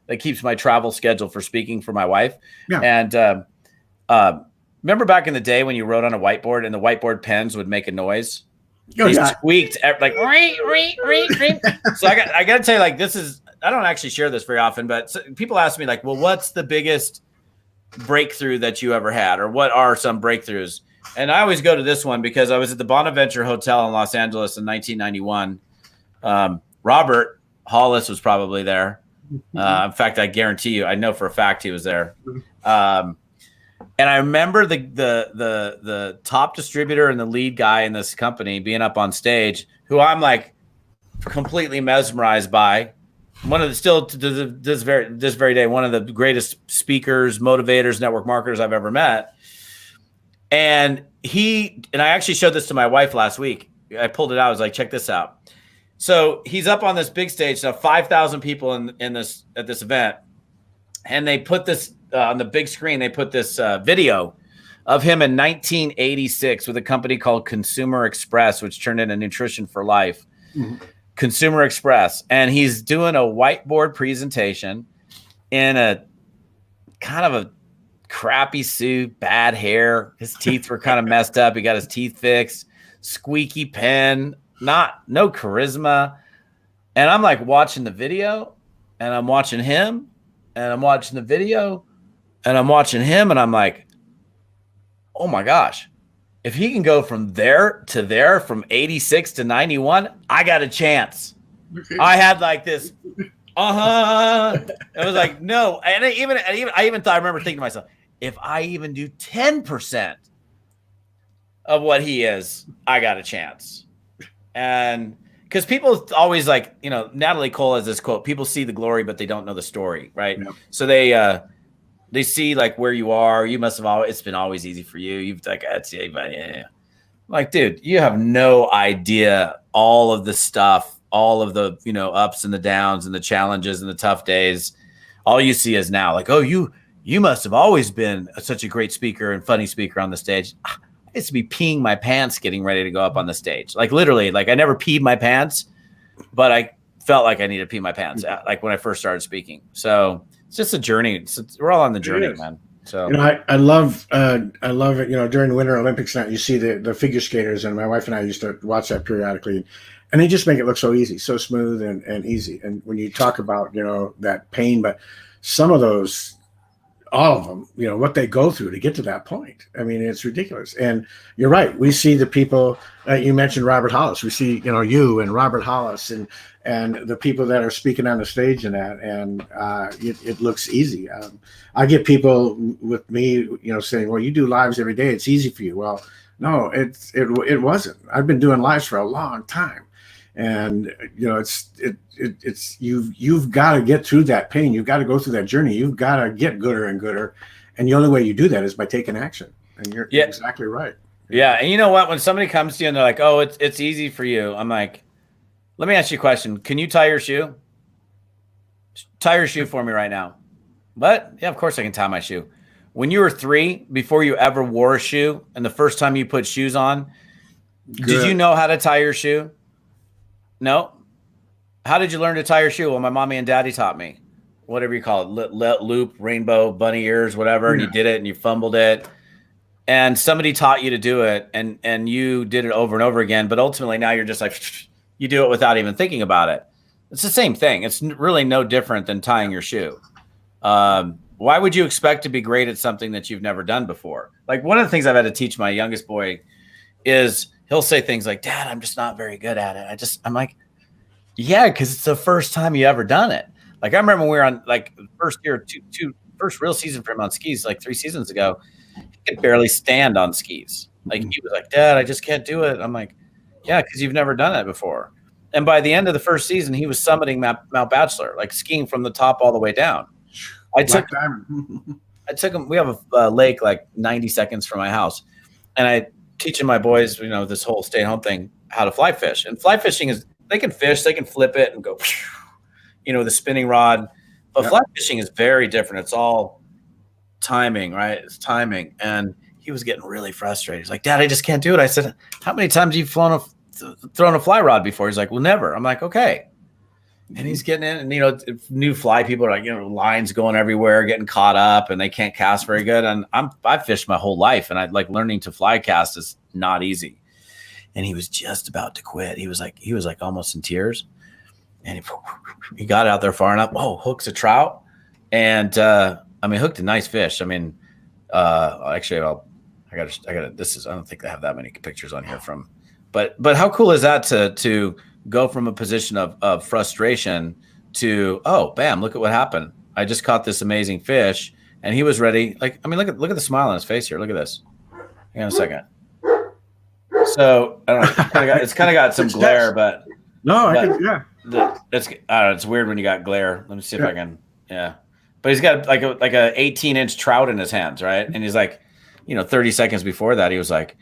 that keeps my travel schedule for speaking for my wife. Yeah. And remember back in the day when you wrote on a whiteboard and the whiteboard pens would make a noise? Oh, They yeah. squeaked like ring. So I got to tell you, like, this is, I don't actually share this very often, but people ask me like, well, what's the biggest breakthrough that you ever had, or what are some breakthroughs? And I always go to this one because I was at the Bonaventure Hotel in Los Angeles in 1991. Robert Hollis was probably there. In fact, I guarantee you, I know for a fact he was there. And I remember the top distributor and the lead guy in this company being up on stage, who I'm like completely mesmerized by. One of the, still to this very day, one of the greatest speakers, motivators, network marketers I've ever met. And I actually showed this to my wife last week. I pulled it out. I was like, check this out. So he's up on this big stage. So 5,000 people at this event. And they put this on the big screen. They put this video of him in 1986 with a company called Consumer Express, which turned into Nutrition for Life. Mm-hmm. Consumer Express. And he's doing a whiteboard presentation in a kind of a crappy suit, bad hair. His teeth were kind of messed up. He got his teeth fixed, squeaky pen, no charisma. And I'm like watching the video, and I'm watching him, and I'm watching the video, and I'm watching him, and I'm like, oh my gosh. If he can go from there to there, from 86 to 91, I got a chance. Okay. I had like this, It was like, no. And I remember thinking to myself, if I even do 10% of what he is, I got a chance. And because people always like, Natalie Cole has this quote, people see the glory, but they don't know the story, right? Yeah. So they see like where you are. You must have it's been always easy for you. You've like, yeah. Like, dude, you have no idea all of the stuff, all of the, ups and the downs and the challenges and the tough days. All you see is now like, oh, you must have always been such a great speaker and funny speaker on the stage. I used to be peeing my pants getting ready to go up on the stage. Like literally, like I never peed my pants, but I felt like I needed to pee my pants like when I first started speaking. So it's just a journey. We're all on the journey, man. So I love it. During the Winter Olympics night, you see the figure skaters, and my wife and I used to watch that periodically, and they just make it look so easy, so smooth and easy. And when you talk about that pain, but some of those, all of them, what they go through to get to that point. I mean, it's ridiculous. And you're right. We see the people you mentioned, Robert Hollis. We see you and Robert Hollis and the people that are speaking on the stage and that, and it looks easy. I get people with me, saying, "Well, you do lives every day. It's easy for you." Well, no, it wasn't. I've been doing lives for a long time, and it's you've got to get through that pain. You've got to go through that journey. You've got to get gooder and gooder, and the only way you do that is by taking action. And you're exactly right. Yeah, and you know what? When somebody comes to you and they're like, "Oh, it's easy for you," I'm like, let me ask you a question. Can you tie your shoe? Tie your shoe for me right now. What? Yeah, of course I can tie my shoe. When you were 3, before you ever wore a shoe, and the first time you put shoes on, did you know how to tie your shoe? No. How did you learn to tie your shoe? Well, my mommy and daddy taught me. Whatever you call it, loop, rainbow, bunny ears, whatever, and you did it and you fumbled it. And somebody taught you to do it, and you did it over and over again, but ultimately now you're just like, you do it without even thinking about it. It's the same thing. It's really no different than tying your shoe. Why would you expect to be great at something that you've never done before? Like one of the things I've had to teach my youngest boy is he'll say things like, "Dad, I'm just not very good at it." I'm like, yeah, because it's the first time you ever done it. Like I remember when we were on like first real season for him on skis, like 3 seasons ago, he could barely stand on skis. Like he was like, "Dad, I just can't do it." I'm like, yeah, because you've never done it before. And by the end of the first season, he was summiting Mount Bachelor, like skiing from the top all the way down. I took him. We have a lake like 90 seconds from my house, and I teaching my boys, this whole stay-at-home thing, how to fly fish. And fly fishing is they can fish, they can flip it and go, with a spinning rod. But fly fishing is very different. It's all timing, right? It's timing. And he was getting really frustrated. He's like, "Dad, I just can't do it." I said, "How many times have you thrown a fly rod before?" He's like, "Well, never." I'm like, "Okay, And he's getting in, and new fly people are like, lines going everywhere, getting caught up, and they can't cast very good. And I've fished my whole life, and I like learning to fly cast is not easy. And he was just about to quit. He was like almost in tears, and he got out there far enough. Oh, hooks a trout, and hooked a nice fish. I mean, actually, I got this is I don't think I have that many pictures on here from, but how cool is that to go from a position of frustration to, oh, bam, look at what happened. I just caught this amazing fish, and he was ready. Like, I mean, look at the smile on his face here. Look at this. Hang on a second. So I don't know. It's kind of got some glare, but it's weird when you got glare. Let me see if I can. Yeah, but he's got like a 18-inch trout in his hands, right? And he's like, 30 seconds before that, he was like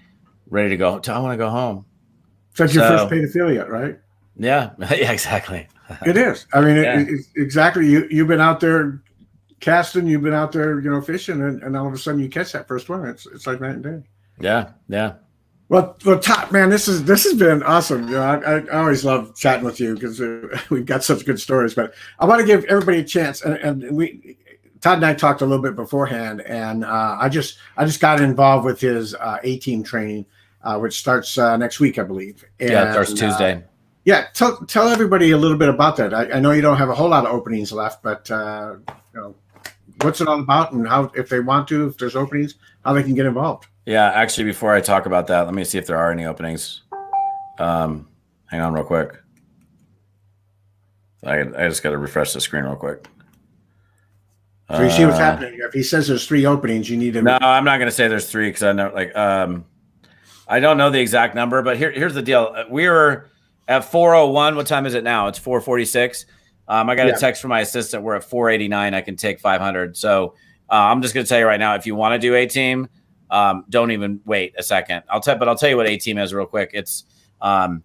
ready to go. I want to go home. So that's your first paid affiliate, right? Yeah, yeah, exactly. It is. I mean, it's exactly. You've been out there casting, you've been out there, fishing, and all of a sudden you catch that first one. It's like night and day. Yeah, yeah. Well, Todd, man, this has been awesome. I always love chatting with you because we've got such good stories. But I want to give everybody a chance, and Todd and I talked a little bit beforehand, and I just got involved with his A-team training, which starts next week, I believe. And, it starts Tuesday. Tell everybody a little bit about that. I know you don't have a whole lot of openings left, but what's it all about, and how, if they want to, if there's openings, how they can get involved. Yeah, actually, before I talk about that, let me see if there are any openings. Hang on real quick. I just got to refresh the screen real quick. So you see what's happening. If he says there's 3 openings, you need to. No, I'm not going to say there's 3 because I know, I don't know the exact number, but here's the deal. We were at 4:01. What time is it now? It's 4:46. I got a text from my assistant. We're at 4:89. I can take 500. So I'm just going to tell you right now, if you want to do A-team, don't even wait a second. I'll tell you what A-team is real quick. It's the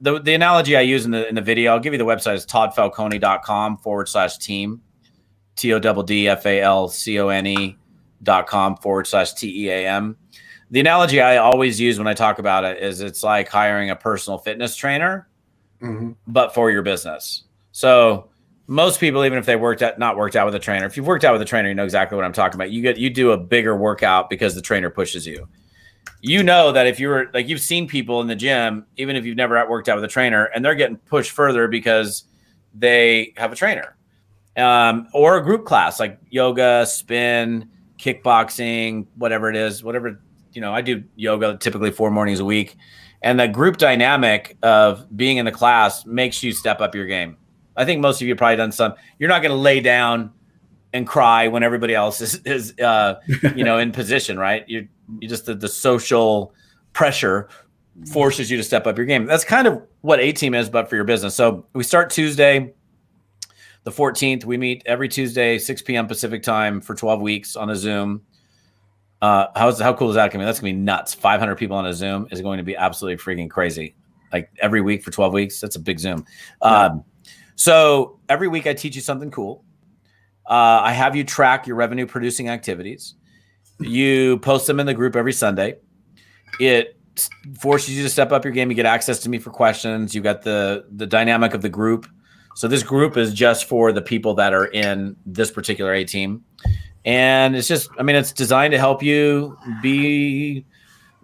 analogy I use in the video. I'll give you the website. It's toddfalcone.com/team, TODDFALCONE.com/TEAM. The analogy I always use when I talk about it is it's like hiring a personal fitness trainer, but for your business. So most people, even if they not worked out with a trainer, if you've worked out with a trainer, you know exactly what I'm talking about. You do a bigger workout because the trainer pushes you. You know that if you're like, you've seen people in the gym, even if you've never worked out with a trainer, and they're getting pushed further because they have a trainer, or a group class like yoga, spin, kickboxing, whatever it is, I do yoga typically 4 mornings a week. And the group dynamic of being in the class makes you step up your game. I think most of you have probably done some. You're not going to lay down and cry when everybody else is in position, right? You just the social pressure forces you to step up your game. That's kind of what A-team is, but for your business. So we start Tuesday, the 14th. We meet every Tuesday, 6 p.m. Pacific time for 12 weeks on a Zoom. How cool is that going to be? That's going to be nuts. 500 people on a Zoom is going to be absolutely freaking crazy. Like every week for 12 weeks, that's a big Zoom. So every week I teach you something cool. I have you track your revenue producing activities. You post them in the group every Sunday. It forces you to step up your game. You get access to me for questions. You got the dynamic of the group. So this group is just for the people that are in this particular A-team. And it's just, it's designed to help you be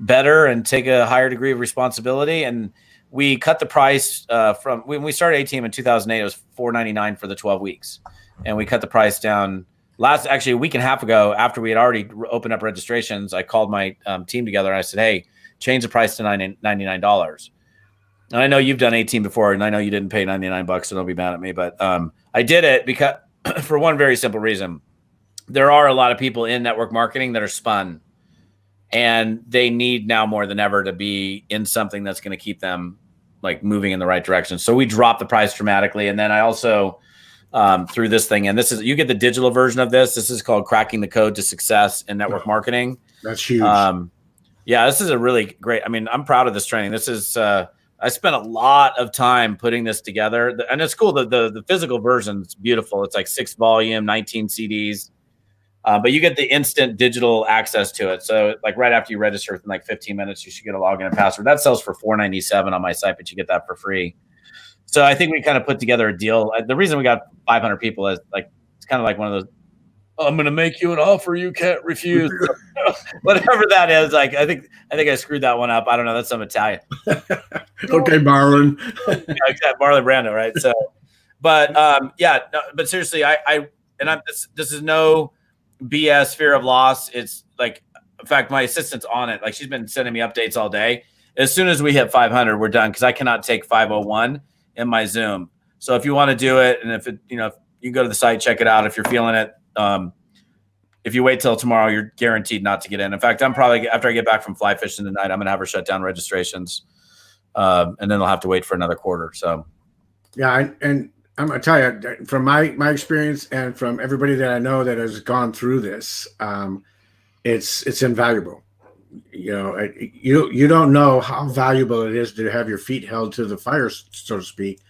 better and take a higher degree of responsibility. And we cut the price from when we started A-team in 2008, it was $4.99 for the 12 weeks. And we cut the price down a week and a half ago, after we had already opened up registrations. I called my team together and I said, hey, change the price to $99. And I know you've done A-team before, and I know you didn't pay $99, so don't be mad at me. But I did it because for one very simple reason. There are a lot of people in network marketing that are spun, and they need now more than ever to be in something that's going to keep them like moving in the right direction. So we dropped the price dramatically. And then I also threw this thing in. You get the digital version of this. This is called Cracking the Code to Success in Network Marketing. That's huge. This is a really great, I'm proud of this training. This is, I spent a lot of time putting this together, and it's cool. The physical version is beautiful. It's like 6 volume, 19 CDs. But you get the instant digital access to it. So like right after you register within like 15 minutes, you should get a login and password. That sells for $4.97 on my site, but you get that for free. So I think we kind of put together a deal. The reason we got 500 people is like, it's kind of like one of those, I'm going to make you an offer you can't refuse. Whatever that is. Like, I think I screwed that one up. I don't know. That's some Italian. Okay, Marlon. Yeah, exactly. Marlon Brando. Right. So, but but seriously, this is no BS fear of loss. It's like, in fact, my assistant's on it. Like, she's been sending me updates all day. As soon as we hit 500, we're done. Cause I cannot take 501 in my Zoom. So if you want to do it, and if you go to the site, check it out. If you're feeling it, if you wait till tomorrow, you're guaranteed not to get in. In fact, I'm probably, after I get back from fly fishing tonight, I'm going to have her shut down registrations. And then they'll have to wait for another quarter. So, yeah. And I'm going to tell you from my experience and from everybody that I know that has gone through this, it's invaluable. You don't know how valuable it is to have your feet held to the fire, so to speak,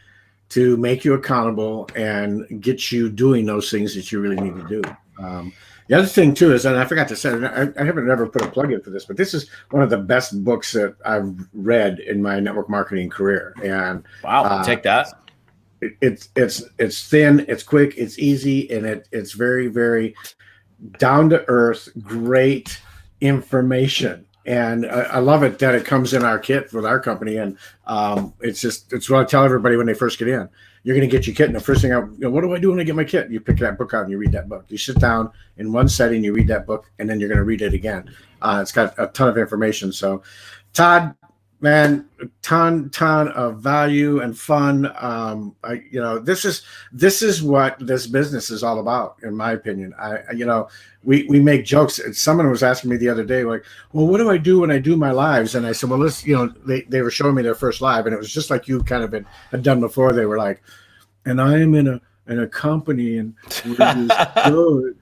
to make you accountable and get you doing those things that you really need to do. The other thing too is, and I forgot to say, I haven't ever put a plug in for this, but this is one of the best books that I've read in my network marketing career. And wow, I'll take that. It's thin, it's quick, it's easy, and it's very, very down to earth, great information. And I love it that it comes in our kit with our company. And it's what I tell everybody when they first get in. You're going to get your kit, and the first thing what do I do when I get my kit? You pick that book out and you read that book. You sit down in one setting, you read that book, and then you're going to read it again. It's got a ton of information. So, Todd, man, a ton of value and fun. This is what this business is all about, in my opinion. We make jokes. Someone was asking me the other day, like, well, what do I do when I do my lives? And I said, well, they were showing me their first live, and it was just like you kind of had done before. They were like, and I am in a company, and oh,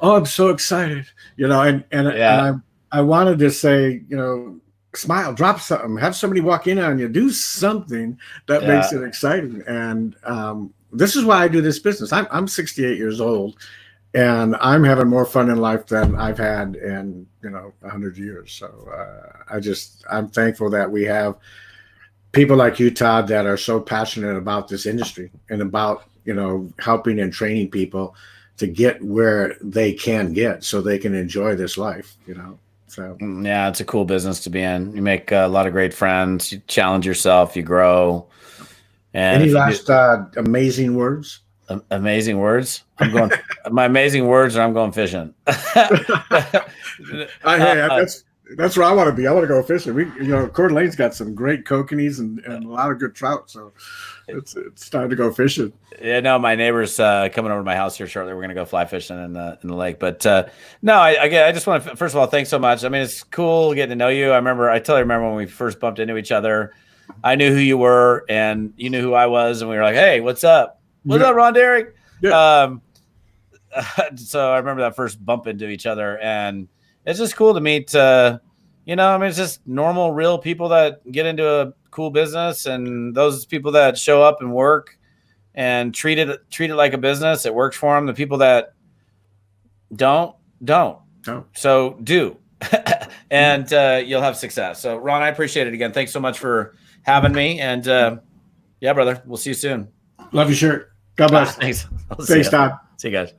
I'm so excited, and I wanted to say, smile, drop something, have somebody walk in on you, do something that makes it exciting. And this is why I do this business. I'm 68 years old, and I'm having more fun in life than I've had in 100 years. So I'm thankful that we have people like you, Todd, that are so passionate about this industry and about helping and training people to get where they can get, so they can enjoy this life. So yeah, it's a cool business to be in. You make a lot of great friends. You challenge yourself. You grow. And any last amazing words? Amazing words. I'm going. My amazing words, or I'm going fishing. That's where I want to be. I want to go fishing. Coeur d'Alene's got some great kokanees and a lot of good trout. So it's time to go fishing. Yeah, no, my neighbor's coming over to my house here shortly. We're going to go fly fishing in the lake. But no, I just want to, first of all, thanks so much. I mean, it's cool getting to know you. I totally remember when we first bumped into each other. I knew who you were, and you knew who I was, and we were like, hey, what's up? What's up, Ron Derrick? Yeah. So I remember that first bump into each other, and it's just cool to meet, it's just normal, real people that get into a cool business, and those people that show up and work and treat it like a business. It works for them. The people that don't. So do, and you'll have success. So Ron, I appreciate it again. Thanks so much for having me. And yeah, brother, we'll see you soon. Love your shirt. God bless. Thanks. Thanks, Todd. See you guys.